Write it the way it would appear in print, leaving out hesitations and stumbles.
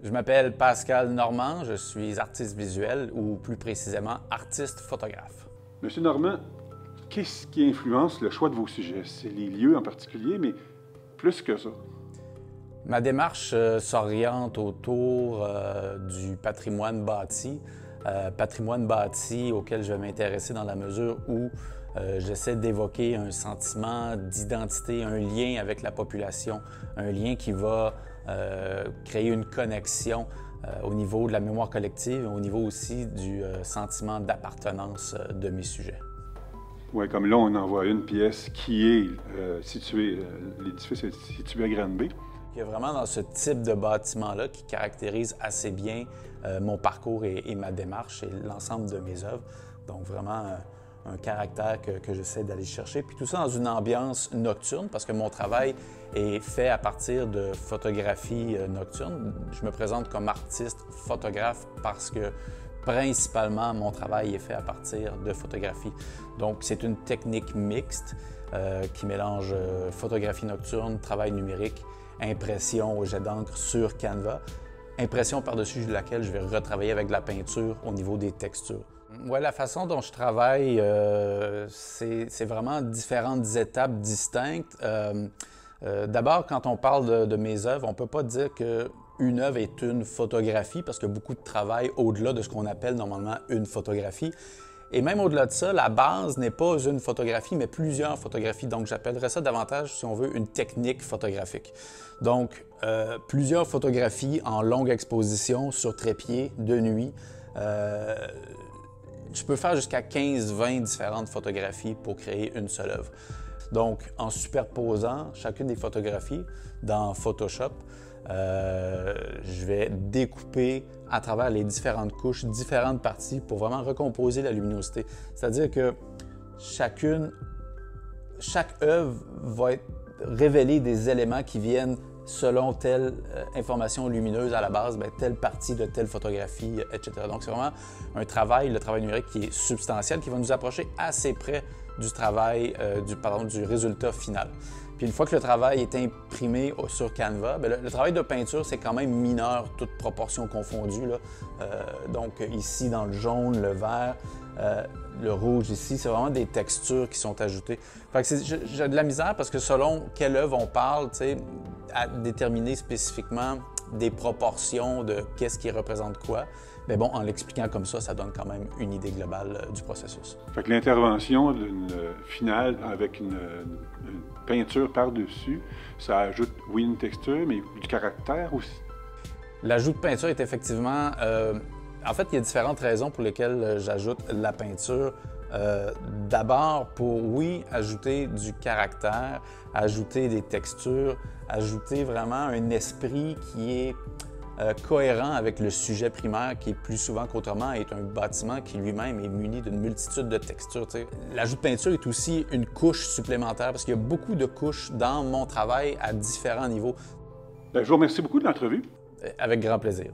Je m'appelle Pascal Normand, je suis artiste visuel ou plus précisément artiste photographe. Monsieur Normand, qu'est-ce qui influence le choix de vos sujets? C'est les lieux en particulier, mais plus que ça. Ma démarche s'oriente autour du patrimoine bâti. Patrimoine bâti auquel je vais m'intéresser dans la mesure où j'essaie d'évoquer un sentiment d'identité, un lien avec la population, un lien qui va créer une connexion au niveau de la mémoire collective et au niveau aussi du sentiment d'appartenance de mes sujets. Oui, comme là, on en voit une pièce qui est située, l'édifice est situé à Granby. Il y a vraiment dans ce type de bâtiment-là qui caractérise assez bien mon parcours et ma démarche et l'ensemble de mes œuvres. Donc vraiment un caractère que j'essaie d'aller chercher. Puis tout ça dans une ambiance nocturne parce que mon travail est fait à partir de photographie nocturne. Je me présente comme artiste photographe parce que principalement mon travail est fait à partir de photographie. Donc c'est une technique mixte qui mélange photographie nocturne, travail numérique, impression au jet d'encre sur Canva, impression par-dessus laquelle je vais retravailler avec de la peinture au niveau des textures. Ouais, la façon dont je travaille, c'est vraiment différentes étapes distinctes. D'abord, quand on parle de mes œuvres, on ne peut pas dire qu'une œuvre est une photographie parce qu'il y a beaucoup de travail au-delà de ce qu'on appelle normalement une photographie. Et même au-delà de ça, la base n'est pas une photographie, mais plusieurs photographies. Donc, j'appellerais ça davantage, si on veut, une technique photographique. Donc, plusieurs photographies en longue exposition sur trépied, de nuit. Je peux faire jusqu'à 15-20 différentes photographies pour créer une seule œuvre. Donc, en superposant chacune des photographies dans Photoshop, je vais découper à travers les différentes couches, différentes parties pour vraiment recomposer la luminosité. C'est-à-dire que chaque œuvre va révéler des éléments qui viennent selon telle information lumineuse à la base, telle partie de telle photographie, etc. Donc, c'est vraiment un travail, le travail numérique qui est substantiel, qui va nous approcher assez près du travail, du résultat final. Puis une fois que le travail est imprimé sur Canva, le travail de peinture, c'est quand même mineur, toutes proportions confondues, là. Donc ici, dans le jaune, le vert, le rouge ici, c'est vraiment des textures qui sont ajoutées. Fait que j'ai de la misère parce que selon quelle œuvre on parle, tu sais, à déterminer spécifiquement des proportions de qu'est-ce qui représente quoi. Mais bon, en l'expliquant comme ça donne quand même une idée globale du processus. Fait que l'intervention finale avec une peinture par-dessus, ça ajoute, oui, une texture, mais du caractère aussi. L'ajout de peinture est effectivement... en fait, il y a différentes raisons pour lesquelles j'ajoute la peinture. D'abord, pour, oui, ajouter du caractère, ajouter des textures, ajouter vraiment un esprit qui est cohérent avec le sujet primaire qui, plus souvent qu'autrement, est un bâtiment qui lui-même est muni d'une multitude de textures. L'ajout de peinture est aussi une couche supplémentaire parce qu'il y a beaucoup de couches dans mon travail à différents niveaux. Bien, je vous remercie beaucoup de l'entrevue. Avec grand plaisir.